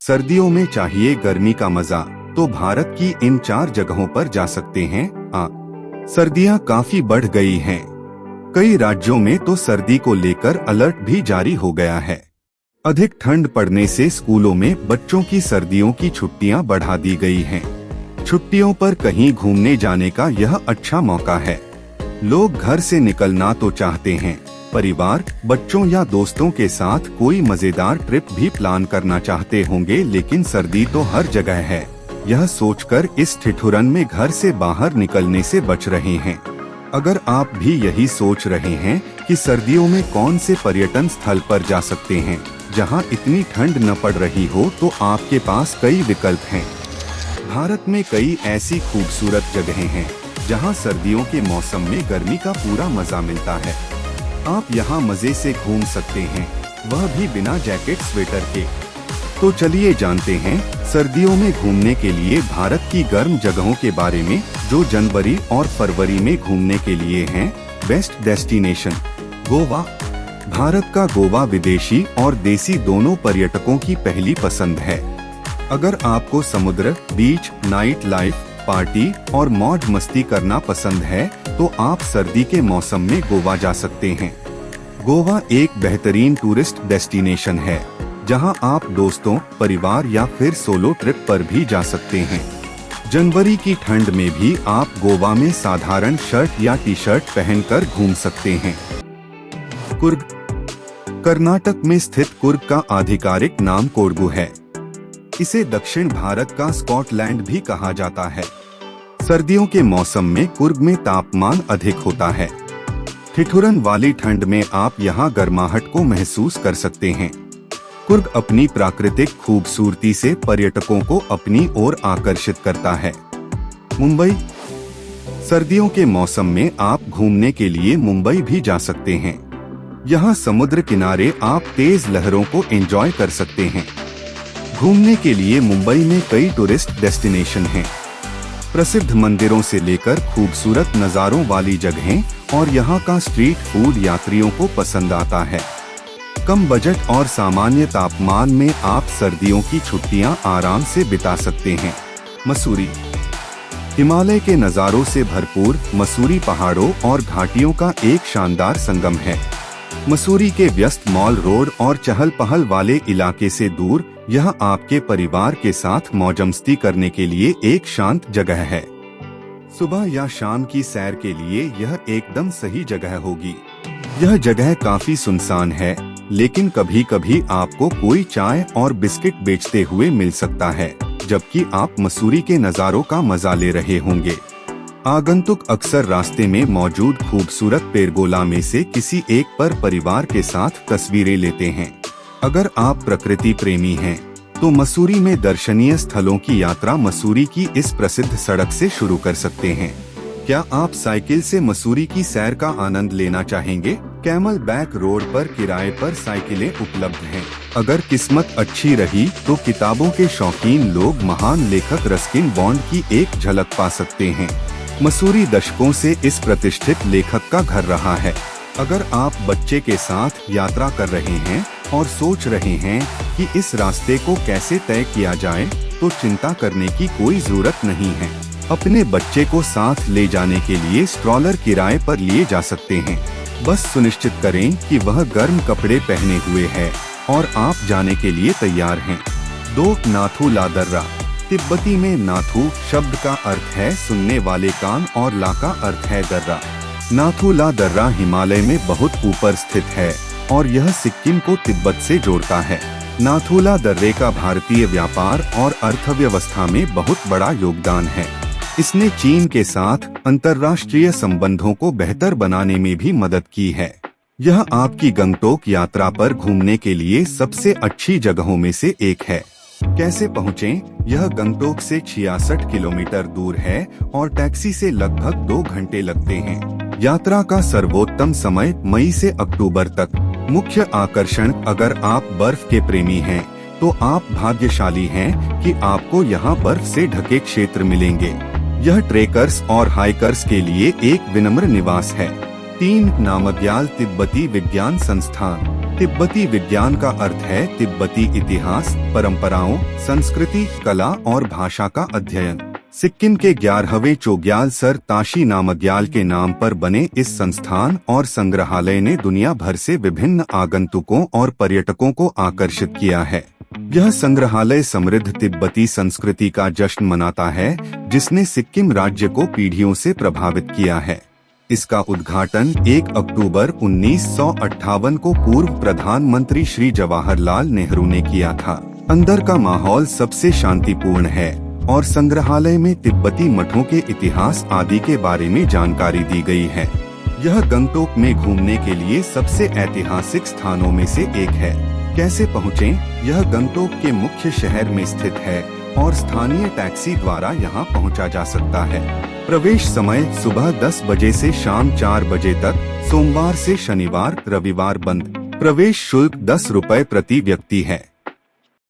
सर्दियों में चाहिए गर्मी का मजा तो भारत की इन 4 जगहों पर जा सकते हैं। सर्दियां काफी बढ़ गई हैं। कई राज्यों में तो सर्दी को लेकर अलर्ट भी जारी हो गया है। अधिक ठंड पड़ने से स्कूलों में बच्चों की सर्दियों की छुट्टियां बढ़ा दी गई हैं। छुट्टियों पर कहीं घूमने जाने का यह अच्छा मौका है। लोग घर से निकलना तो चाहते हैं, परिवार, बच्चों या दोस्तों के साथ कोई मजेदार ट्रिप भी प्लान करना चाहते होंगे, लेकिन सर्दी तो हर जगह है। यह सोचकर इस ठिठुरन में घर से बाहर निकलने से बच रहे हैं। अगर आप भी यही सोच रहे हैं कि सर्दियों में कौन से पर्यटन स्थल पर जा सकते हैं जहां इतनी ठंड न पड़ रही हो, तो आपके पास कई विकल्प हैं। भारत में कई ऐसी खूबसूरत जगहें हैं जहां सर्दियों के मौसम में गर्मी का पूरा मजा मिलता है। आप यहां मजे से घूम सकते हैं, वह भी बिना जैकेट स्वेटर के। तो चलिए जानते हैं सर्दियों में घूमने के लिए भारत की गर्म जगहों के बारे में, जो जनवरी और फरवरी में घूमने के लिए हैं। Best destination Goa. भारत का गोवा विदेशी और देसी दोनों पर्यटकों की पहली पसंद है। अगर आपको समुद्र, बीच, नाइट लाइफ, पार्टी और मौज मस्ती करना पसंद है तो आप सर्दी के मौसम में गोवा जा सकते हैं। गोवा एक बेहतरीन टूरिस्ट डेस्टिनेशन है जहां आप दोस्तों, परिवार या फिर सोलो ट्रिप पर भी जा सकते हैं। जनवरी की ठंड में भी आप गोवा में साधारण शर्ट या टी शर्ट पहनकर घूम सकते हैं। कुर्ग। कर्नाटक में स्थित कुर्ग का आधिकारिक नाम कोडगु है। इसे दक्षिण भारत का स्कॉटलैंड भी कहा जाता है। सर्दियों के मौसम में कुर्ग में तापमान अधिक होता है। ठिठुरन वाली ठंड में आप यहां गर्माहट को महसूस कर सकते हैं। कुर्ग अपनी प्राकृतिक खूबसूरती से पर्यटकों को अपनी ओर आकर्षित करता है। मुंबई। सर्दियों के मौसम में आप घूमने के लिए मुंबई भी जा सकते हैं। यहाँ समुद्र किनारे आप तेज लहरों को एंजॉय कर सकते हैं। घूमने के लिए मुंबई में कई टूरिस्ट डेस्टिनेशन हैं। प्रसिद्ध मंदिरों से लेकर खूबसूरत नज़ारों वाली जगहें और यहाँ का स्ट्रीट फूड यात्रियों को पसंद आता है। कम बजट और सामान्य तापमान में आप सर्दियों की छुट्टियां आराम से बिता सकते हैं। मसूरी। हिमालय के नज़ारों से भरपूर मसूरी पहाड़ों और घाटियों का एक शानदार संगम है। मसूरी के व्यस्त मॉल रोड और चहल पहल वाले इलाके से दूर यह आपके परिवार के साथ मौजमस्ती करने के लिए एक शांत जगह है। सुबह या शाम की सैर के लिए यह एकदम सही जगह होगी। यह जगह काफी सुनसान है, लेकिन कभी कभी आपको कोई चाय और बिस्किट बेचते हुए मिल सकता है, जबकि आप मसूरी के नज़ारों का मजा ले रहे होंगे। आगंतुक अक्सर रास्ते में मौजूद खूबसूरत पेरगोला में से किसी एक पर परिवार के साथ तस्वीरें लेते हैं। अगर आप प्रकृति प्रेमी हैं, तो मसूरी में दर्शनीय स्थलों की यात्रा मसूरी की इस प्रसिद्ध सड़क से शुरू कर सकते हैं। क्या आप साइकिल से मसूरी की सैर का आनंद लेना चाहेंगे? कैमल बैक रोड पर किराए पर साइकिलें उपलब्ध हैं। अगर किस्मत अच्छी रही तो किताबों के शौकीन लोग महान लेखक रस्किन बॉन्ड की एक झलक पा सकते हैं। मसूरी दशकों से इस प्रतिष्ठित लेखक का घर रहा है। अगर आप बच्चे के साथ यात्रा कर रहे हैं और सोच रहे हैं कि इस रास्ते को कैसे तय किया जाए, तो चिंता करने की कोई जरूरत नहीं है। अपने बच्चे को साथ ले जाने के लिए स्ट्रॉलर किराए पर लिए जा सकते हैं। बस सुनिश्चित करें कि वह गर्म कपड़े पहने हुए है और आप जाने के लिए तैयार हैं। 2 नाथू ला दर्रा। तिब्बती में नाथू शब्द का अर्थ है सुनने वाले कान और ला का अर्थ है दर्रा। नाथू ला दर्रा हिमालय में बहुत ऊपर स्थित है और यह सिक्किम को तिब्बत से जोड़ता है। नाथूला दर्रे का भारतीय व्यापार और अर्थव्यवस्था में बहुत बड़ा योगदान है। इसने चीन के साथ अंतर्राष्ट्रीय संबंधों को बेहतर बनाने में भी मदद की है। यह आपकी गंगटोक यात्रा पर घूमने के लिए सबसे अच्छी जगहों में से एक है। कैसे पहुँचें? यह गंगटोक से 66 किलोमीटर दूर है और टैक्सी से लगभग 2 घंटे लगते हैं। यात्रा का सर्वोत्तम समय मई से अक्टूबर तक। मुख्य आकर्षण: अगर आप बर्फ के प्रेमी हैं, तो आप भाग्यशाली हैं कि आपको यहाँ बर्फ से ढके क्षेत्र मिलेंगे। यह ट्रेकर्स और हाइकर्स के लिए एक विनम्र निवास है। 3 नामग्याल तिब्बती विज्ञान संस्थान। तिब्बती विज्ञान का अर्थ है तिब्बती इतिहास, परंपराओं, संस्कृति, कला और भाषा का अध्ययन। सिक्किम के 11वें चोग्याल सर ताशी नामग्याल के नाम पर बने इस संस्थान और संग्रहालय ने दुनिया भर से विभिन्न आगंतुकों और पर्यटकों को आकर्षित किया है। यह संग्रहालय समृद्ध तिब्बती संस्कृति का जश्न मनाता है, जिसने सिक्किम राज्य को पीढ़ियों से प्रभावित किया है। इसका उद्घाटन 1 अक्टूबर 1958 को पूर्व प्रधानमंत्री श्री जवाहरलाल नेहरू ने किया था। अंदर का माहौल सबसे शांतिपूर्ण है और संग्रहालय में तिब्बती मठों के इतिहास आदि के बारे में जानकारी दी गई है। यह गंगटोक में घूमने के लिए सबसे ऐतिहासिक स्थानों में से एक है। कैसे पहुँचें? यह गंगटोक के मुख्य शहर में स्थित है और स्थानीय टैक्सी द्वारा यहां पहुंचा जा सकता है। प्रवेश समय सुबह 10 बजे से शाम 4 बजे तक, सोमवार से शनिवार, रविवार बंद। प्रवेश शुल्क 10 रुपए प्रति व्यक्ति है।